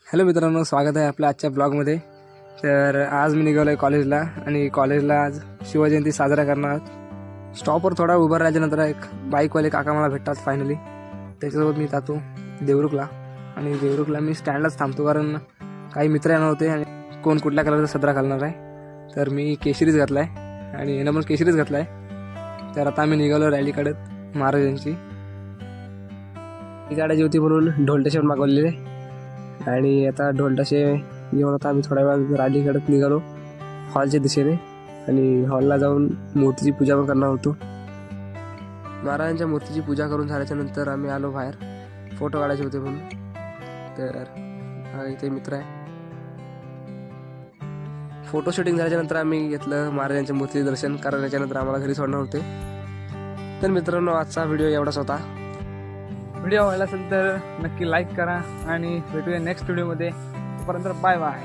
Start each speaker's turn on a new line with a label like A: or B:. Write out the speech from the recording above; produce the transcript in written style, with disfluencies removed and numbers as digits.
A: Hello मित्रांनो, स्वागत आहे आपल्या आजच्या ब्लॉगमध्ये. तर आज मी निघालो आहे कॉलेजला आणि कॉलेजला आज शिवजयंती साजरा करणार. स्टॉपवर थोडा उभं राहिल्यानंतर एक बाईकवाले काका मला भेटतात फायनली. त्याच्यासोबत मी जातो देवरुखला आणि देवरुखला मी स्टँडलाच थांबतो, कारण काही मित्र येणार होते आणि कोण कुठल्या कलरचा सदरा घालणार आहे. तर मी केशरीच घातला आहे आणि यानं पण केशरीच घातला आहे. तर आता आम्ही निघालो रॅलीकडे महाराजांची. ही गाड्याची होती म्हणून ढोलटेशन मागवलेले आणि आता ढोलटाशे घेऊन आता आम्ही थोड्या वेळा रॅलीकडे निघालो हॉलच्या दिशेने आणि हॉलला जाऊन मूर्तीची पूजा पण करणार होतो. महाराजांच्या मूर्तीची पूजा करून झाल्याच्या नंतर आम्ही आलो बाहेर फोटो काढायचे होते म्हणून. तर हा इथे मित्र आहे. फोटो शूटिंग झाल्याच्या नंतर आम्ही घेतलं महाराजांच्या मूर्तीचे दर्शन, कारण त्याच्यानंतर आम्हाला घरी सोडणार होते. तर मित्रांनो, आजचा व्हिडिओ एवढाच होता.
B: व्हिडिओ आवडला असेल तर नक्की लाईक करा आणि भेटूया नेक्स्ट व्हिडिओमध्ये. तोपर्यंत बाय बाय.